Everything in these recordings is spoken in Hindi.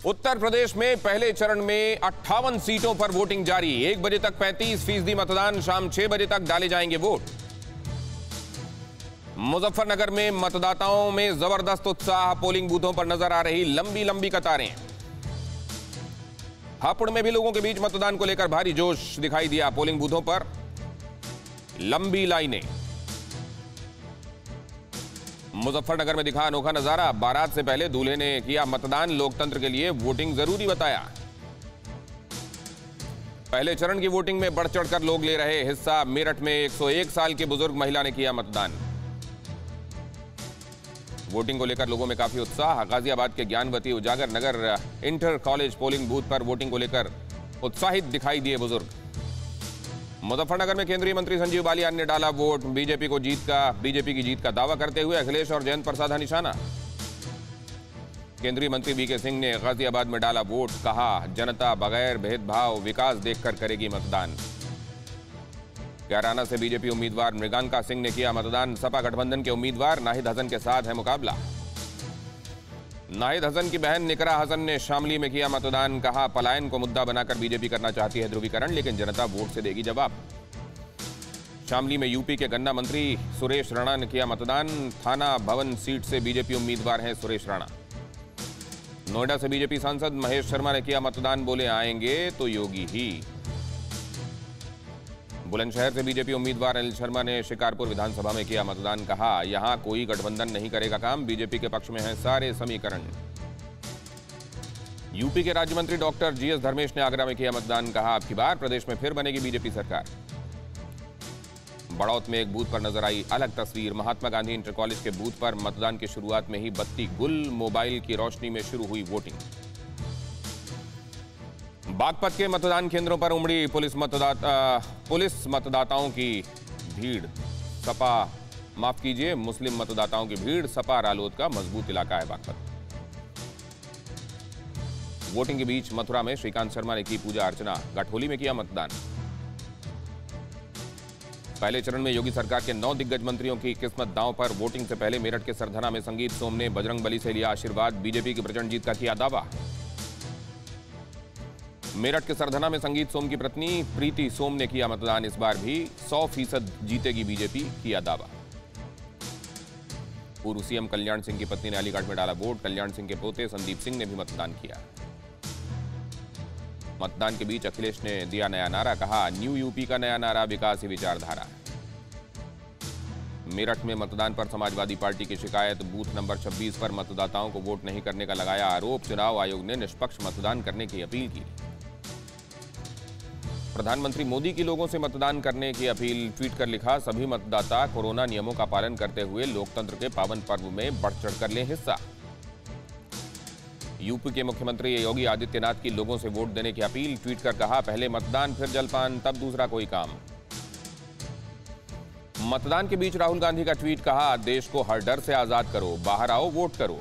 उत्तर प्रदेश में पहले चरण में 58 सीटों पर वोटिंग जारी। 1 बजे तक 35% मतदान, शाम 6 बजे तक डाले जाएंगे वोट। मुजफ्फरनगर में मतदाताओं में जबरदस्त उत्साह, पोलिंग बूथों पर नजर आ रही लंबी लंबी कतारें। हापुड़ में भी लोगों के बीच मतदान को लेकर भारी जोश दिखाई दिया। पोलिंग बूथों पर लंबी लाइनें। मुजफ्फरनगर में दिखा अनोखा नजारा। बारात से पहले दूल्हे ने किया मतदान, लोकतंत्र के लिए वोटिंग जरूरी बताया। पहले चरण की वोटिंग में बढ़ चढ़कर लोग ले रहे हिस्सा। मेरठ में 101 साल की बुजुर्ग महिला ने किया मतदान। वोटिंग को लेकर लोगों में काफी उत्साह। गाजियाबाद के ज्ञानवती उजागर नगर इंटर कॉलेज पोलिंग बूथ पर वोटिंग को लेकर उत्साहित दिखाई दिए बुजुर्ग। मुजफ्फरनगर में केंद्रीय मंत्री संजीव बालियान ने डाला वोट। बीजेपी की जीत का दावा करते हुए अखिलेश और जयंत प्रसाद का निशाना। केंद्रीय मंत्री वीके सिंह ने गाजियाबाद में डाला वोट। कहा, जनता बगैर भेदभाव विकास देखकर करेगी मतदान। कैराना से बीजेपी उम्मीदवार मृगांका सिंह ने किया मतदान। सपा गठबंधन के उम्मीदवार नाहिद हसन के साथ है मुकाबला। नाहिद हसन की बहन निकरा हसन ने शामली में किया मतदान। कहा, पलायन को मुद्दा बनाकर बीजेपी करना चाहती है ध्रुवीकरण, लेकिन जनता वोट से देगी जवाब। शामली में यूपी के गन्ना मंत्री सुरेश राणा ने किया मतदान। थाना भवन सीट से बीजेपी उम्मीदवार हैं सुरेश राणा। नोएडा से बीजेपी सांसद महेश शर्मा ने किया मतदान। बोले, आएंगे तो योगी ही। बुलंदशहर से बीजेपी उम्मीदवार अनिल शर्मा ने शिकारपुर विधानसभा में किया मतदान। कहा, यहां कोई गठबंधन नहीं करेगा काम, बीजेपी के पक्ष में हैं सारे समीकरण। यूपी के राज्य मंत्री डॉक्टर जीएस धर्मेश ने आगरा में किया मतदान। कहा, अब की बार प्रदेश में फिर बनेगी बीजेपी सरकार। बड़ौत में एक बूथ पर नजर आई अलग तस्वीर। महात्मा गांधी इंटर कॉलेज के बूथ पर मतदान की शुरुआत में ही बत्ती गुल, मोबाइल की रोशनी में शुरू हुई वोटिंग। बागपत के मतदान केंद्रों पर उमड़ी पुलिस मतदाताओं की भीड़। मुस्लिम मतदाताओं की भीड़। सपा रालोद का मजबूत इलाका है बागपत। वोटिंग के बीच मथुरा में श्रीकांत शर्मा ने की पूजा अर्चना। गठोली में किया मतदान। पहले चरण में योगी सरकार के 9 दिग्गज मंत्रियों की किस्मत दांव पर। वोटिंग से पहले मेरठ के सरधना में संगीत सोम ने बजरंगबली से लिया आशीर्वाद। बीजेपी की प्रचंड जीत का किया दावा। मेरठ के सरधना में संगीत सोम की पत्नी प्रीति सोम ने किया मतदान। इस बार भी 100% जीतेगी बीजेपी, किया दावा। पूर्व सीएम कल्याण सिंह की पत्नी ने अलीगढ़ में डाला वोट। कल्याण सिंह के पोते संदीप सिंह ने भी मतदान किया। मतदान के बीच अखिलेश ने दिया नया नारा। कहा, न्यू यूपी का नया नारा विकास ही विचारधारा। मेरठ में मतदान पर समाजवादी पार्टी की शिकायत। बूथ नंबर 26 पर मतदाताओं को वोट नहीं करने का लगाया आरोप। चुनाव आयोग ने निष्पक्ष मतदान करने की अपील की। प्रधानमंत्री मोदी की लोगों से मतदान करने की अपील। ट्वीट कर लिखा, सभी मतदाता कोरोना नियमों का पालन करते हुए लोकतंत्र के पावन पर्व में बढ़ चढ़कर लें हिस्सा। यूपी के मुख्यमंत्री योगी आदित्यनाथ की लोगों से वोट देने की अपील। ट्वीट कर कहा, पहले मतदान फिर जलपान, तब दूसरा कोई काम। मतदान के बीच राहुल गांधी का ट्वीट। कहा, देश को हर डर से आजाद करो, बाहर आओ, वोट करो।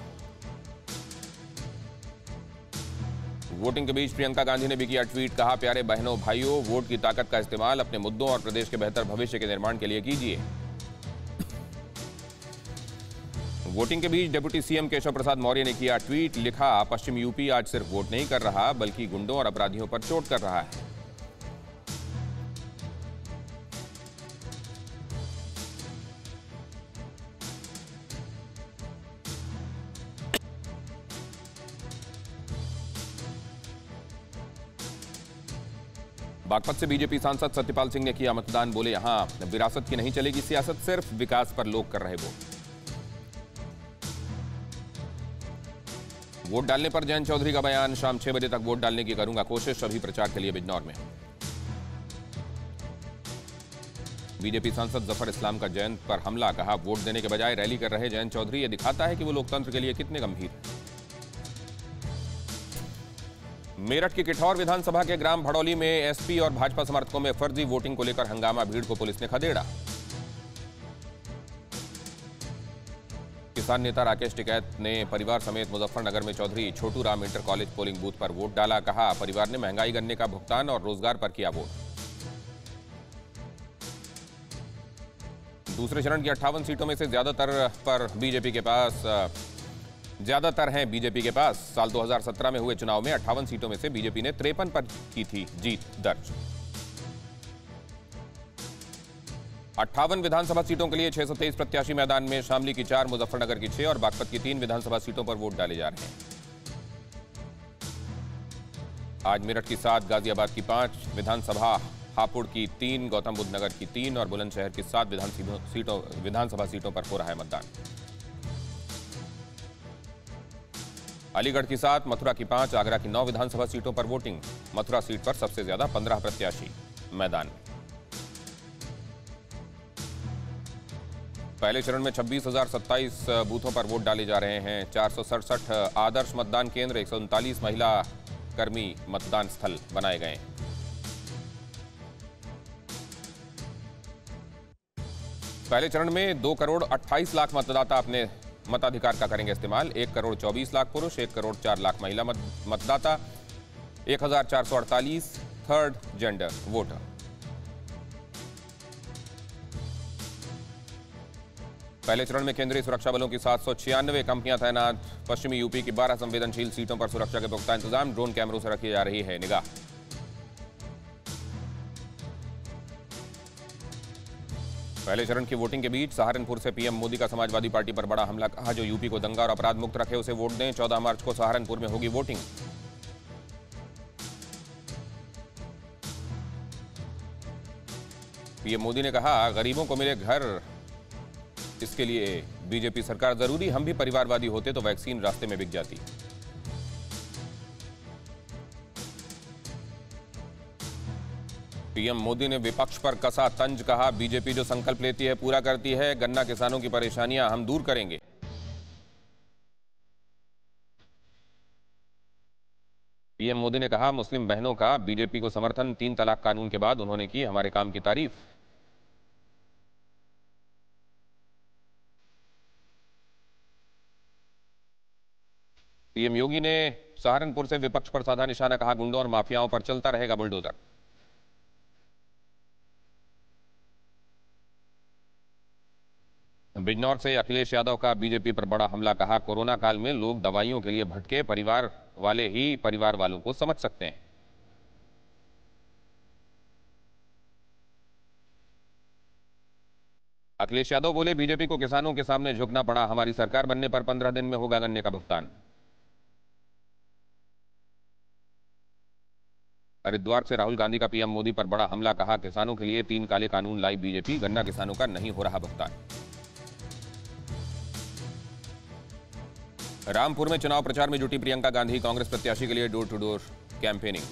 वोटिंग के बीच प्रियंका गांधी ने भी किया ट्वीट। कहा, प्यारे बहनों भाइयों, वोट की ताकत का इस्तेमाल अपने मुद्दों और प्रदेश के बेहतर भविष्य के निर्माण के लिए कीजिए। वोटिंग के बीच डिप्टी सीएम केशव प्रसाद मौर्य ने किया ट्वीट। लिखा, पश्चिम यूपी आज सिर्फ वोट नहीं कर रहा, बल्कि गुंडों और अपराधियों पर चोट कर रहा है। बागपत से बीजेपी सांसद सत्यपाल सिंह ने किया मतदान। बोले, यहां विरासत की नहीं चलेगी सियासत, सिर्फ विकास पर लोग कर रहे वोट डालने पर जयंत चौधरी का बयान। शाम 6 बजे तक वोट डालने की करूंगा कोशिश। अभी प्रचार के लिए बिजनौर में। बीजेपी सांसद जफर इस्लाम का जयंत पर हमला। कहा, वोट देने के बजाय रैली कर रहे जयंत चौधरी, यह दिखाता है कि वो लोकतंत्र के लिए कितने गंभीर हैं। मेरठ की किठौर विधानसभा के ग्राम भड़ौली में एसपी और भाजपा समर्थकों में फर्जी वोटिंग को लेकर हंगामा। भीड़ को पुलिस ने खदेड़ा। किसान नेता राकेश टिकैत ने परिवार समेत मुजफ्फरनगर में Chaudhary Chhotu Ram inter college polling booth पर वोट डाला। कहा, परिवार ने महंगाई गन्ने का भुगतान और रोजगार पर किया वोट। दूसरे चरण की 58 सीटों में से ज्यादातर पर बीजेपी के पास ज्यादातर हैं बीजेपी के पास। साल 2017 में हुए चुनाव में 58 सीटों में से बीजेपी ने 53 पर की थी जीत दर्ज। 58 विधानसभा सीटों के लिए 623 प्रत्याशी मैदान में। शामली की 4, मुजफ्फरनगर की 6 और बागपत की 3 विधानसभा सीटों पर वोट डाले जा रहे हैं। आज मेरठ की 7, गाजियाबाद की 5 विधानसभा, हापुड़ की 3, गौतम बुद्ध नगर की 3 और बुलंदशहर की 7 विधानसभा सीटों पर हो रहा है मतदान। अलीगढ़ की 7, मथुरा की 5, आगरा की 9 विधानसभा सीटों पर वोटिंग। मथुरा सीट पर सबसे ज्यादा 15 प्रत्याशी मैदान में। पहले चरण में 26,027 बूथों पर वोट डाले जा रहे हैं। 467 आदर्श मतदान केंद्र, 139 महिला कर्मी मतदान स्थल बनाए गए। पहले चरण में 2 करोड़ 28 लाख मतदाता अपने मताधिकार का करेंगे इस्तेमाल। 1 करोड़ 24 लाख पुरुष, 1 करोड़ 4 लाख महिला मतदाता, 1448 थर्ड जेंडर वोटर। पहले चरण में केंद्रीय सुरक्षा बलों की 796 कंपनियां तैनात। पश्चिमी यूपी की 12 संवेदनशील सीटों पर सुरक्षा के पुख्ता इंतजाम। ड्रोन कैमरों से रखी जा रही है निगाह। पहले चरण की वोटिंग के बीच सहारनपुर से पीएम मोदी का समाजवादी पार्टी पर बड़ा हमला। कहा, जो यूपी को दंगा और अपराध मुक्त रखे उसे वोट दें। 14 मार्च को सहारनपुर में होगी वोटिंग। पीएम मोदी ने कहा, गरीबों को मिले घर, इसके लिए बीजेपी सरकार जरूरी। हम भी परिवारवादी होते तो वैक्सीन रास्ते में बिक जाती। पीएम मोदी ने विपक्ष पर कसा तंज। कहा, बीजेपी जो संकल्प लेती है पूरा करती है। गन्ना किसानों की परेशानियां हम दूर करेंगे। पीएम मोदी ने कहा, मुस्लिम बहनों का बीजेपी को समर्थन। 3 तलाक कानून के बाद उन्होंने की हमारे काम की तारीफ। पीएम योगी ने सहारनपुर से विपक्ष पर साधा निशाना। कहा, गुंडों और माफियाओं पर चलता रहेगा बुलडोजर। बिजनौर से अखिलेश यादव का बीजेपी पर बड़ा हमला। कहा, कोरोना काल में लोग दवाइयों के लिए भटके, परिवार वाले ही परिवार वालों को समझ सकते हैं। अखिलेश यादव बोले, बीजेपी को किसानों के सामने झुकना पड़ा। हमारी सरकार बनने पर 15 दिन में होगा गन्ने का भुगतान। हरिद्वार से राहुल गांधी का पीएम मोदी पर बड़ा हमला। कहा, किसानों के लिए 3 काले कानून लाई बीजेपी। गन्ना किसानों का नहीं हो रहा भुगतान। रामपुर में चुनाव प्रचार में जुटी प्रियंका गांधी। कांग्रेस प्रत्याशी के लिए डोर टू डोर कैंपेनिंग।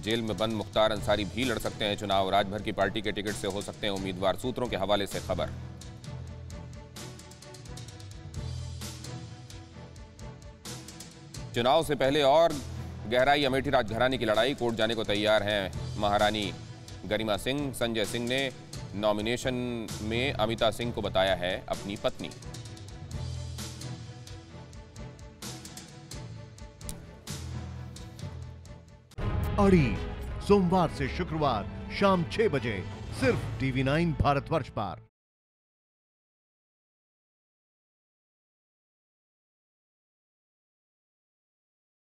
जेल में बंद मुख्तार अंसारी भी लड़ सकते हैं चुनाव। राजभर की पार्टी के टिकट से हो सकते हैं उम्मीदवार। सूत्रों के हवाले से खबर। चुनाव से पहले और गहराई अमेठी राजघराने की लड़ाई। कोर्ट जाने को तैयार हैं महारानी गरिमा सिंह। संजय सिंह ने नॉमिनेशन में अमिता सिंह को बताया है अपनी पत्नी। अड़ी सोमवार से शुक्रवार शाम 6 बजे सिर्फ TV9 भारतवर्ष पर।